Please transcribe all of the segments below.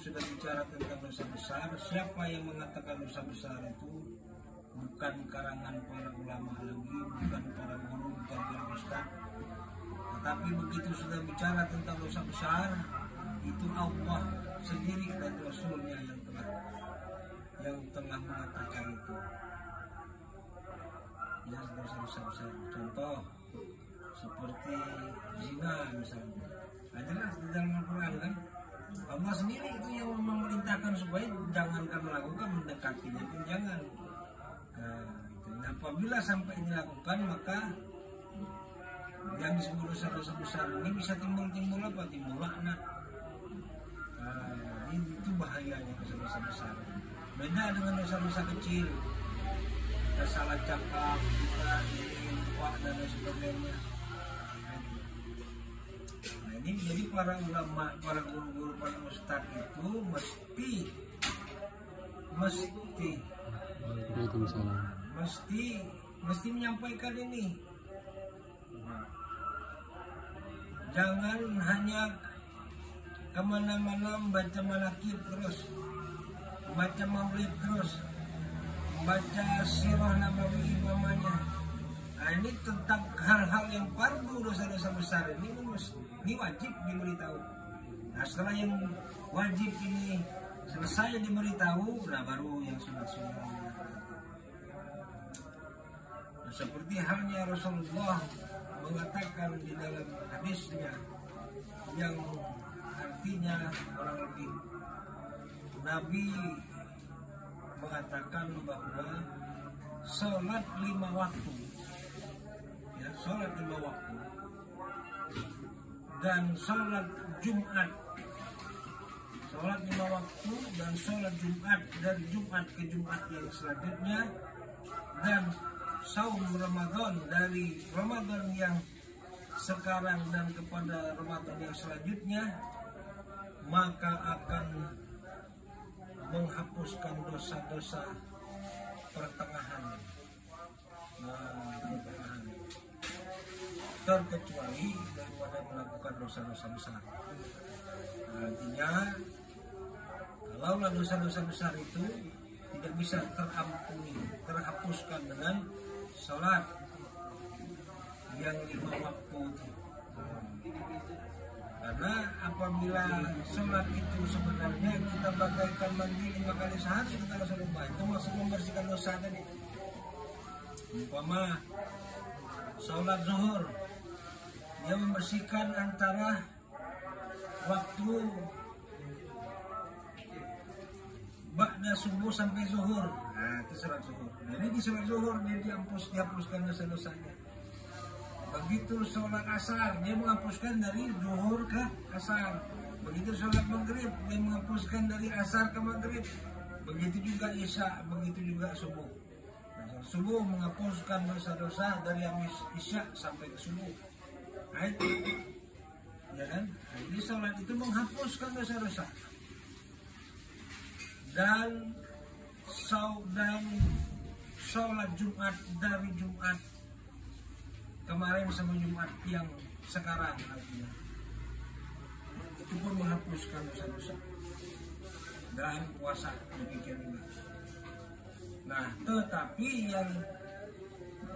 sudah bicara tentang dosa besar, siapa yang mengatakan dosa besar itu bukan karangan para ulama lagi, bukan para guru, bukan para ustaz. Tetapi begitu sudah bicara tentang dosa besar, itu Allah sendiri dan Rasulnya yang telah mengatakan itu. Ya, dosa-dosa besar. Contoh seperti zina misalnya. Jelas di dalam Al-Quran kan, Allah sendiri itu yang memerintahkan supaya jangan kamu lakukan, mendekatinya pun jangan. Nah, apabila sampai dilakukan, maka yang disebut dosa-dosa besar ini bisa timbul apa? Timbul laknat. Itu bahayanya dosa-dosa besar. Beda dengan dosa-dosa kecil. Kita salah cakap, kita lupa dan lain sebagainya. Nah, ini jadi para ulama, para guru-guru, para ustadz itu mesti menyampaikan ini. Jangan hanya kemana-mana membaca manakib terus, membaca maulid terus, membaca sirah nabawi imamanya. Nah, ini tentang hal-hal yang fardu, dosa-dosa besar ini wajib diberitahu. Nah, setelah yang wajib ini selesai diberitahu, nah baru yang sunat-sunat. Nah, seperti halnya Rasulullah mengatakan di dalam hadisnya yang artinya kurang lebih, Nabi mengatakan bahwa sholat 5 waktu, ya, sholat 5 waktu dan sholat Jumat, sholat 5 waktu dan sholat Jumat dari Jumat ke Jumat yang selanjutnya, dan saum Ramadan dari Ramadan yang sekarang dan kepada Ramadan yang selanjutnya, maka akan menghapuskan dosa-dosa pertengahan. Terkecuali daripada melakukan dosa-dosa besar. Artinya, kalaulah dosa-dosa besar itu tidak bisa terampuni, terhapuskan dengan sholat yang 5 waktu. Karena apabila sholat itu sebenarnya kita bagaikan mandi 5 kali sehari, kita rasa lupa, itu maksud membersihkan dosa tadi. Umpama sholat zuhur, dia membersihkan antara waktu ba'da subuh sampai zuhur. Nah, itu sholat zuhur. Jadi di sholat zuhur dia dihapuskan dosa-dosanya. Begitu sholat asar, dia menghapuskan dari zuhur ke asar. Begitu sholat maghrib, dia menghapuskan dari asar ke maghrib. Begitu juga isya, begitu juga subuh. Nah, subuh menghapuskan dosa-dosa dari isya sampai ke subuh. Nah, itu, ya kan? Nah, jadi sholat itu menghapuskan dosa-dosa. Dan sholat Jumat dari Jumat kemarin sama Jumat yang sekarang, artinya itu pun menghapuskan dosa-dosa. Dan puasa demikian juga. Nah, tetapi yang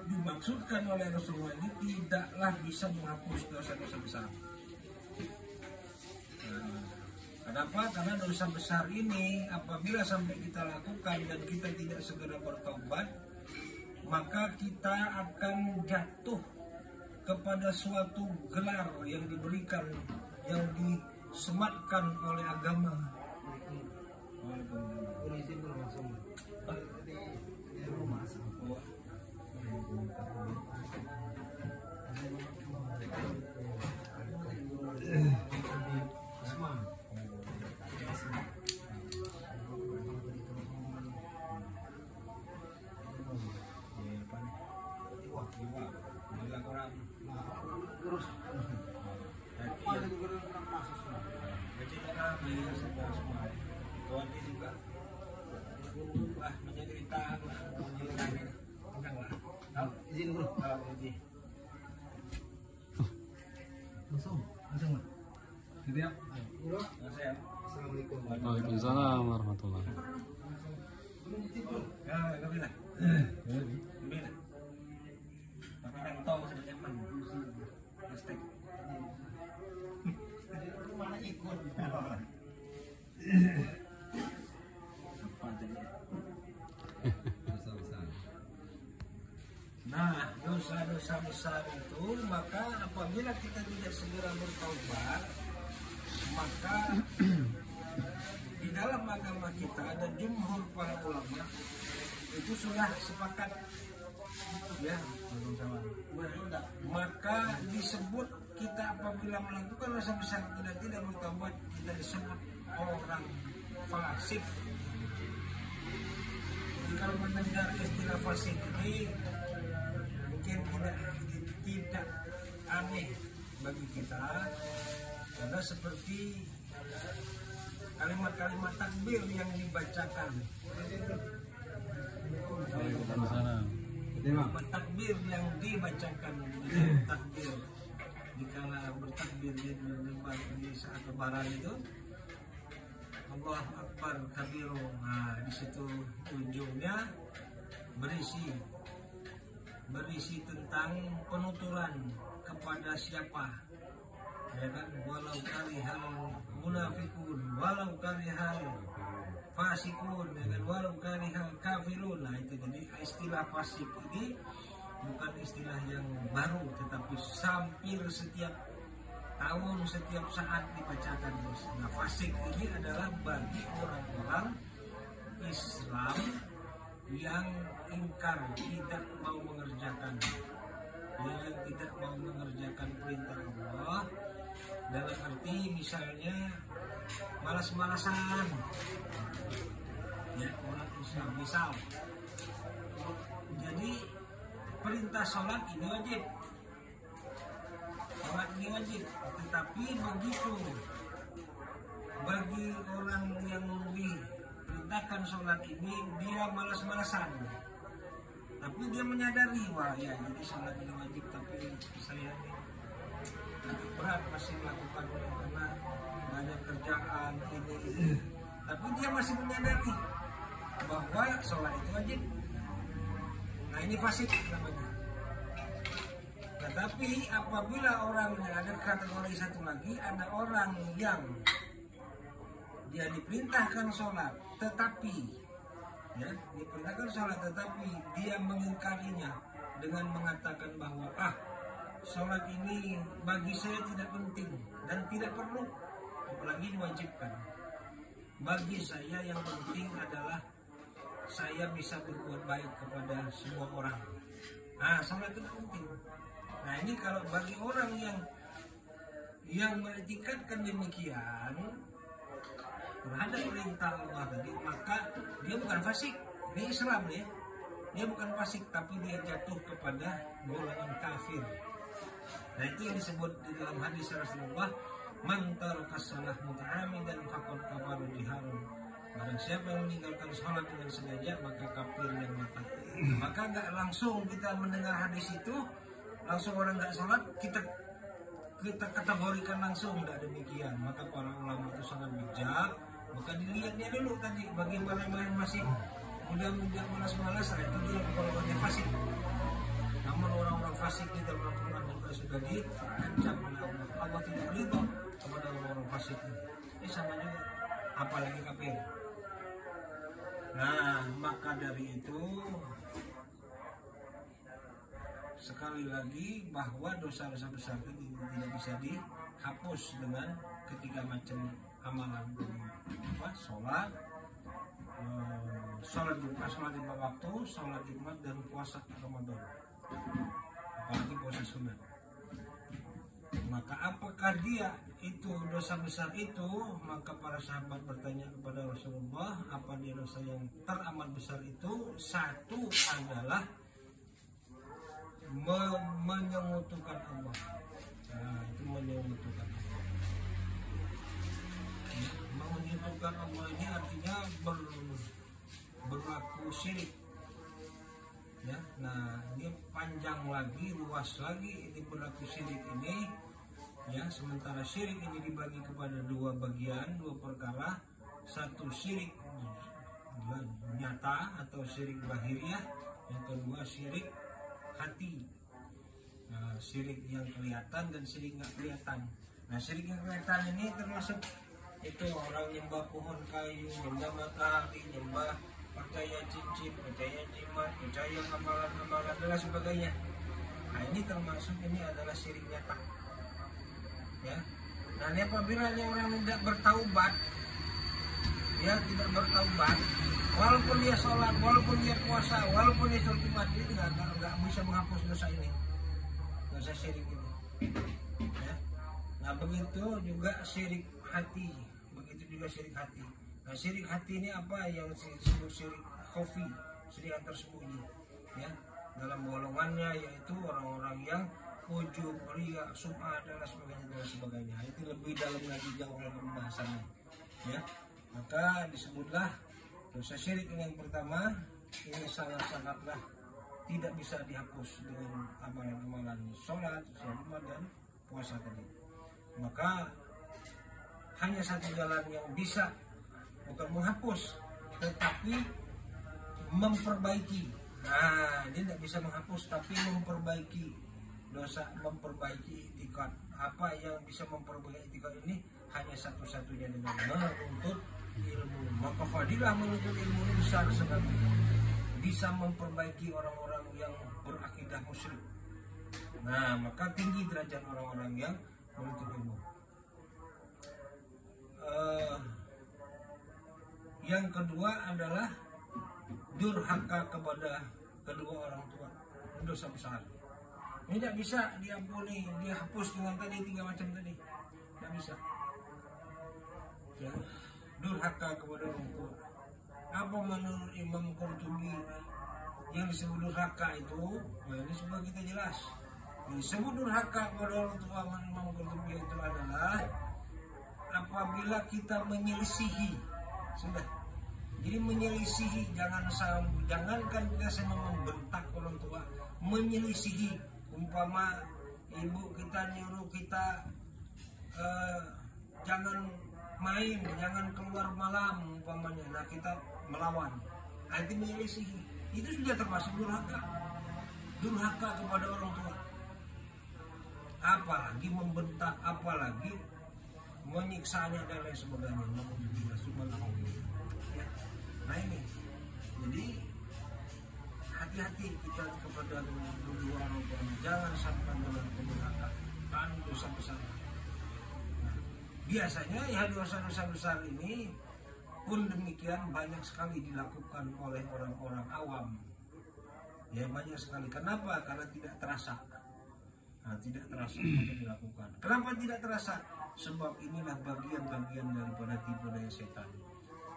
dimaksudkan oleh Rasulullah ini tidaklah bisa menghapus dosa-dosa besar. Kenapa? Karena dosa besar ini apabila sampai kita lakukan dan kita tidak segera bertobat, maka kita akan jatuh kepada suatu gelar yang diberikan, yang disematkan oleh agama. Izin bro. Langsung. Gitu ya. Assalamualaikum. Waalaikumsalam warahmatullahi. Ya, kabilah. Kabilah. Tapi nang tahu sebenarnya man. Plastik. Mana ikut? Apa tadi? Nah, dosa-dosa besar itu, maka apabila kita tidak segera bertaubat, maka di dalam agama kita ada jumhur para ulama itu sudah sepakat, ya, maka disebut kita apabila melakukan dosa besar tidak bertaubat, kita disebut orang fasik. Jadi kalau mendengar istilah fasik ini mungkin tidak aneh bagi kita, karena seperti kalimat-kalimat takbir yang dibacakan, kalimat takbir yang dibacakan di takbir dikala bertakbir di saat lebaran itu, Allah Akbar Kabiru. Nah, di situ ujungnya berisi tentang penuturan kepada siapa, ya kan, walau karihal munafikun, walau karihal fasikun, ya kan, walau karihal kafirun. Nah itu, jadi istilah fasik ini bukan istilah yang baru, tetapi hampir setiap tahun, setiap saat dibacakan terus. Nah, fasik ini adalah bagi orang-orang Islam yang ingkar, tidak mau mengerjakan, yang tidak mau mengerjakan perintah Allah, dalam arti misalnya malas-malasan, ya, orang Islam misal. Jadi perintah sholat ini wajib, tetapi begitu bagi orang yang diperintahkan sholat ini dia malas-malasan, tapi dia menyadari, wah ya, jadi sholat ini wajib, tapi saya ini agak berat masih melakukannya karena banyak kerjaan ini. Tapi dia masih menyadari bahwa sholat itu wajib. Nah ini fasik namanya. Tetapi apabila orangnya, ada kategori satu lagi, ada orang yang dia diperintahkan sholat, tetapi dia mengingkarinya dengan mengatakan bahwa sholat ini bagi saya tidak penting dan tidak perlu, apalagi diwajibkan. Bagi saya yang penting adalah saya bisa berbuat baik kepada semua orang. Nah, sholat itu penting. Nah ini kalau bagi orang yang mengetikatkan demikian terhadap perintah Allah tadi, maka dia bukan fasik. Ini Islam ya, dia bukan fasik, tapi dia jatuh kepada golongan kafir. Nah itu yang disebut di dalam hadis Rasulullah, man taraka shalah muta'ammidan faqad kafara biharun. Barang siapa yang meninggalkan sholat dengan sengaja, maka kafir yang nyata. Maka nggak langsung kita mendengar hadis itu, langsung orang nggak sholat kita kategorikan langsung, tidak demikian. Maka para ulama itu sangat bijak. Maka dilihatnya dulu tadi bagaimana yang masih muda-muda malas-malas, itu dia golongannya fasik. Namun orang-orang fasik di dalam Al-Quran juga sudah diancam oleh Allah. Allah tidak ridho kepada orang-orang fasik ini. Ini sama juga, apalagi kafir. Nah, maka dari itu sekali lagi bahwa dosa-dosa besar ini tidak bisa dihapus dengan ketiga macam amalan, sholat, sholat Jumat, sholat 5 waktu, sholat Jumat, dan puasa Ramadan, apalagi puasa sunat. Maka apakah dia itu dosa besar itu? Maka para sahabat bertanya kepada Rasulullah, apa dia dosa yang teramat besar itu? Satu adalah menyekutukan Allah. Nah, itu menyekutukan Allah. Menyekutukan Allah ini artinya berlaku syirik. Ya, nah ini panjang lagi, luas lagi, ini berlaku syirik ini Ya, sementara syirik ini dibagi kepada dua bagian, dua perkara. Satu syirik nyata atau syirik lahiriah, yang kedua syirik hati. Nah, syirik yang kelihatan dan syirik nggak kelihatan. Nah, syirik yang kelihatan ini termasuk itu orang nyembah pohon kayu, nyembah matahari, nyembah percaya cincin, percaya jimat, percaya amalan-amalan dan sebagainya. Nah, ini termasuk, ini adalah syirik nyata. Ya. Nah, ini apabila orang tidak bertaubat, dia tidak bertaubat, walaupun dia sholat, walaupun dia puasa, walaupun dia sholat Jumat, dia nggak bisa menghapus dosa ini, dosa syirik ini. Ya. Nah, begitu juga syirik hati, begitu juga syirik hati. Nah, syirik hati ini apa yang disebut syirik khafi, syirik yang tersembunyi. Ya, dalam golongannya yaitu orang-orang yang ujub, riya, sum'ah dan sebagainya. Itu lebih dalam lagi, jauh lagi pembahasannya. Ya, maka disebutlah dosa syirik ini yang pertama, ini sangat-sangatlah tidak bisa dihapus dengan amalan-amalan sholat, sholat dan puasa tadi. Maka hanya satu jalan yang bisa, bukan menghapus, tetapi memperbaiki. Nah, dia tidak bisa menghapus, tapi memperbaiki dosa, memperbaiki itikad. Apa yang bisa memperbaiki itikad ini? Hanya satu-satunya dengan menuntut ilmu. Maka fadilah menuntut ilmu ini besar sekali, bisa memperbaiki orang-orang yang berakidah musyrik. Nah, maka tinggi derajat orang-orang yang menuntut ilmu. Yang kedua adalah durhaka kepada kedua orang tua. Ini dosa besar. Ini tidak bisa diampuni, dihapus dengan tadi 3 macam tadi. Tidak bisa. Ya. Durhaka kepada orang tua. Apa menurut Imam Qurtubi yang disebut durhaka itu? Nah, ini sudah kita jelas. Yang disebut durhaka kepada orang tua menurut Imam Qurtubi itu adalah apabila kita menyelisihi, sudah. Jadi menyelisihi, jangankan kita sama membentak orang tua, menyelisihi. Umpama ibu kita nyuruh kita jangan main, jangan keluar malam umpamanya, nah kita melawan, nah, itu menyelisihi, itu sudah termasuk durhaka, durhaka kepada orang tua. Apalagi membentak, apalagi menyiksanya dan lain sebagainya. Nah, ini jadi hati-hati kita kepada kedua orang tua, jangan sampai melakukan durhaka, karena dosa besar. Nah, biasanya ya dosa-dosa besar ini pun demikian banyak sekali dilakukan oleh orang-orang awam. Ya, banyak sekali. Kenapa? Karena tidak terasa. Nah, tidak terasa dilakukan. Kenapa tidak terasa? Sebab inilah bagian-bagian daripada tipu daya setan.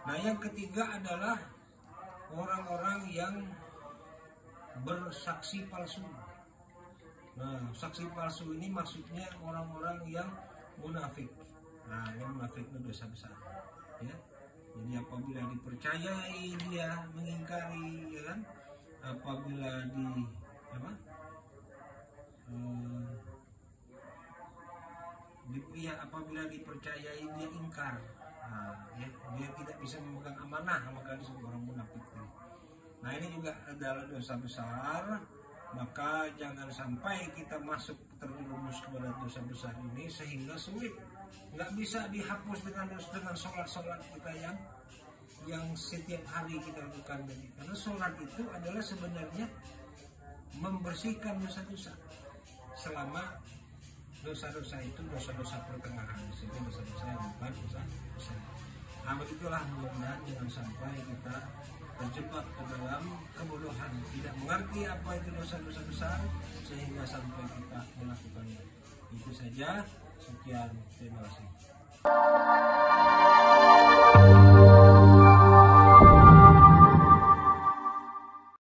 Nah, yang ketiga adalah orang-orang yang bersaksi palsu. Nah, saksi palsu ini maksudnya orang-orang yang munafik. Nah, yang munafik itu dosa besar. Ya. Jadi apabila dipercayai dia mengingkari, ya kan? Apabila apabila dipercayai dia ingkar. Nah, ya, dia tidak bisa memegang amanah, maka disebut orang munafik. Nah, ini juga adalah dosa besar. Maka jangan sampai kita masuk terjerumus kepada dosa besar ini sehingga sulit, nggak bisa dihapus dengan sholat kita yang setiap hari kita lakukan. Karena sholat itu adalah sebenarnya membersihkan dosa-dosa, selama dosa-dosa itu dosa-dosa pertengahan, sehingga dosa-dosa yang bukan dosa besar. Nah, begitulah, mudah-mudahan jangan sampai kita terjebak ke dalam kebodohan, tidak mengerti apa itu dosa-dosa besar sehingga sampai kita melakukannya. Itu saja, sekian, terima kasih.